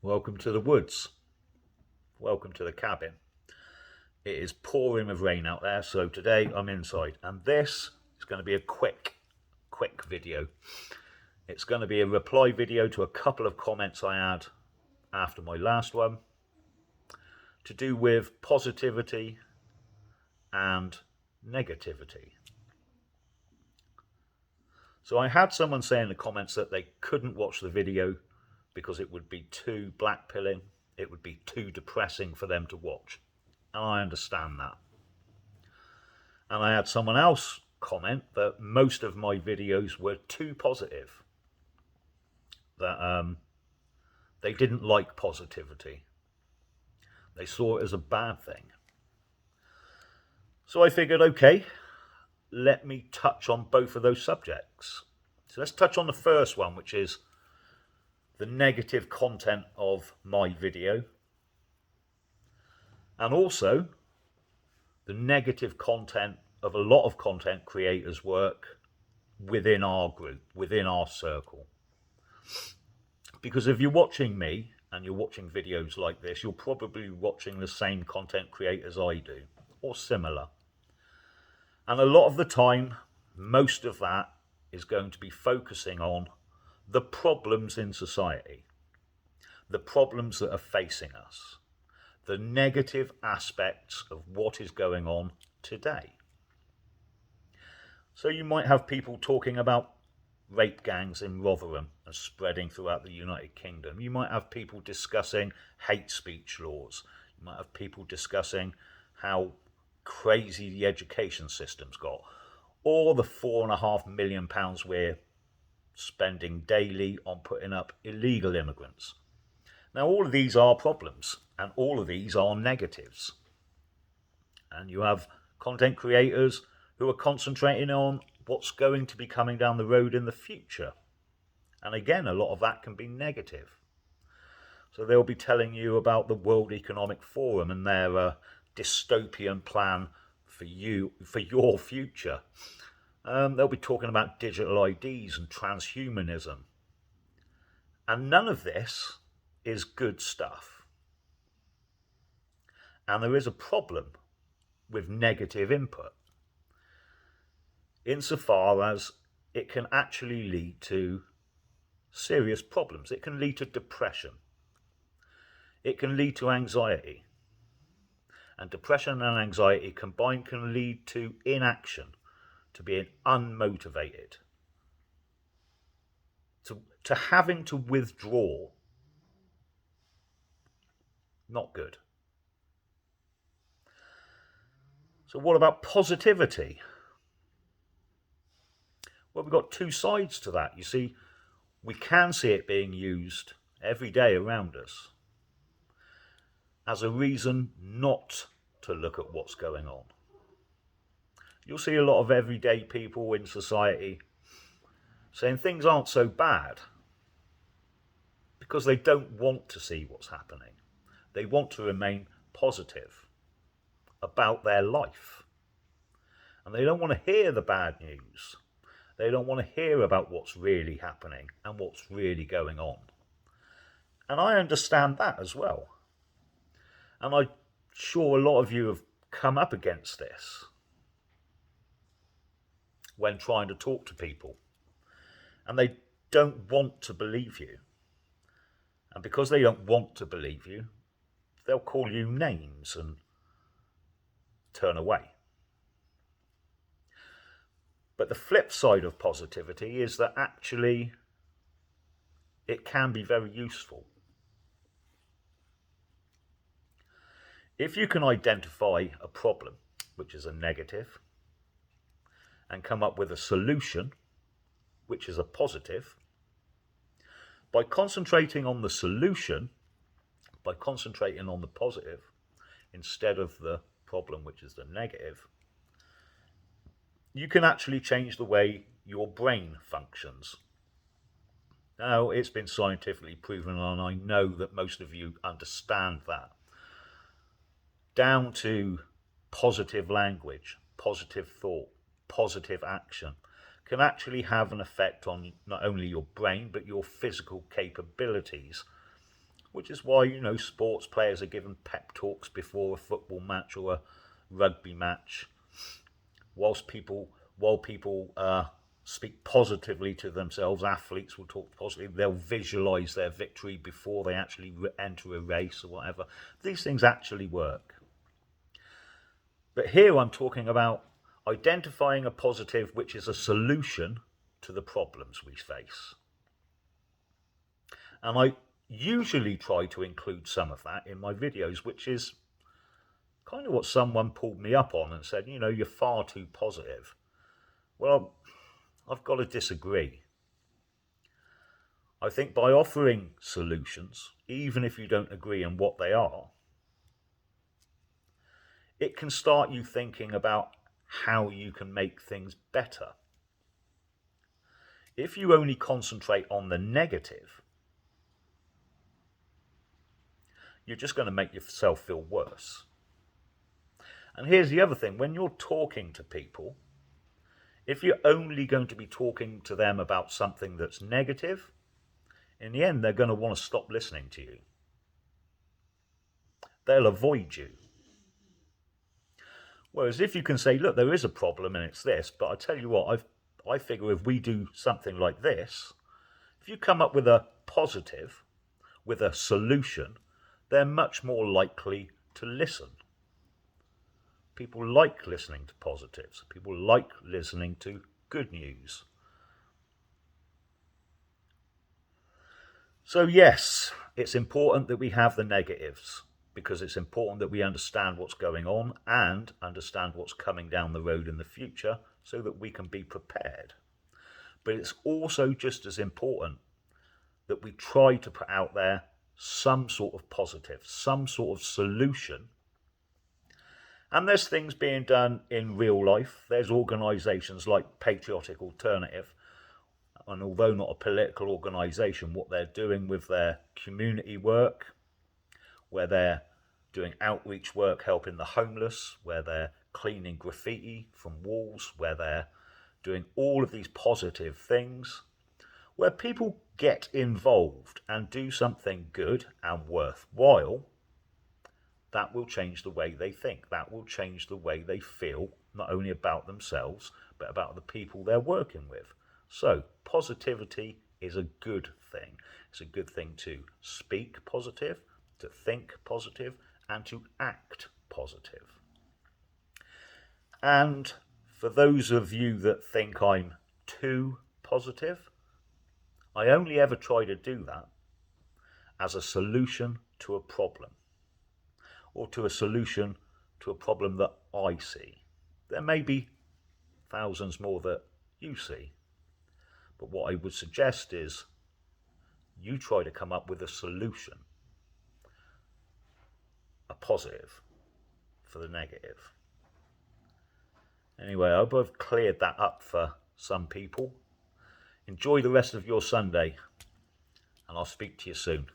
Welcome to the woods. Welcome to the cabin. It is pouring with rain out there, so today I'm inside, and this is going to be a quick video. It's going to be a reply video to a couple of comments I had after my last one to do with positivity and negativity. So I had someone say in the comments that they couldn't watch the video because it would be too blackpilling, it would be too depressing for them to watch. And I understand that. And I had someone else comment that most of my videos were too positive, that they didn't like positivity. They saw it as a bad thing. So I figured, okay, let me touch on both of those subjects. So let's touch on the first one, which is the negative content of my video, and also the negative content of a lot of content creators' work within our group, within our circle. Because if you're watching me and you're watching videos like this, you're probably watching the same content creators I do, or similar. And a lot of the time, most of that is going to be focusing on the problems in society, the problems that are facing us, the negative aspects of what is going on today. So you might have people talking about rape gangs in Rotherham and spreading throughout the United Kingdom. You might have people discussing hate speech laws. You might have people discussing how crazy the education system's got, or the £4.5 million we're spending daily on putting up illegal immigrants. Now, all of these are problems, and all of these are negatives. And you have content creators who are concentrating on what's going to be coming down the road in the future. And again, a lot of that can be negative. So they'll be telling you about the World Economic Forum and their dystopian plan for your future. They'll be talking about digital IDs and transhumanism. And none of this is good stuff. And there is a problem with negative input, insofar as it can actually lead to serious problems. It can lead to depression. It can lead to anxiety. And depression and anxiety combined can lead to inaction, to being unmotivated, to having to withdraw. Not good. So what about positivity? Well, we've got two sides to that. You see, we can see it being used every day around us as a reason not to look at what's going on. You'll see a lot of everyday people in society saying things aren't so bad because they don't want to see what's happening. They want to remain positive about their life. And they don't want to hear the bad news. They don't want to hear about what's really happening and what's really going on. And I understand that as well. And I'm sure a lot of you have come up against this when trying to talk to people. And they don't want to believe you. And because they don't want to believe you, they'll call you names and turn away. But the flip side of positivity is that actually it can be very useful. If you can identify a problem, which is a negative, and come up with a solution, which is a positive, by concentrating on the solution, by concentrating on the positive, instead of the problem, which is the negative, you can actually change the way your brain functions. Now, it's been scientifically proven, and I know that most of you understand that, down to positive language, positive thought, positive action, can actually have an effect on not only your brain, but your physical capabilities which is why, you know, sports players are given pep talks before a football match or a rugby match. While people speak positively to themselves, athletes will talk positively. They'll visualize their victory before they actually enter a race or whatever. These things actually work. But here I'm talking about identifying a positive which is a solution to the problems we face. And I usually try to include some of that in my videos, which is kind of what someone pulled me up on and said, you know, you're far too positive. Well, I've got to disagree. I think by offering solutions, even if you don't agree on what they are, it can start you thinking about how you can make things better. If you only concentrate on the negative, you're just going to make yourself feel worse. And here's the other thing, when you're talking to people, if you're only going to be talking to them about something that's negative, in the end they're going to want to stop listening to you. They'll avoid you. Whereas if you can say, look, there is a problem and it's this, but I tell you what, I figure if we do something like this, if you come up with a positive, with a solution, they're much more likely to listen. People like listening to positives. People like listening to good news. So yes, it's important that we have the negatives, because it's important that we understand what's going on and understand what's coming down the road in the future so that we can be prepared. But it's also just as important that we try to put out there some sort of positive, some sort of solution. And there's things being done in real life. There's organisations like Patriotic Alternative, and although not a political organisation, what they're doing with their community work, where they're doing outreach work helping the homeless, where they're cleaning graffiti from walls, where they're doing all of these positive things, where people get involved and do something good and worthwhile, that will change the way they think. That will change the way they feel, not only about themselves, but about the people they're working with. So positivity is a good thing. It's a good thing to speak positive, to think positive, and to act positive. And for those of you that think I'm too positive, I only ever try to do that as a solution to a problem, or to a solution to a problem that I see. There may be thousands more that you see, but what I would suggest is you try to come up with a solution, a positive for the negative. Anyway, I hope I've cleared that up for some people. Enjoy the rest of your Sunday, and I'll speak to you soon.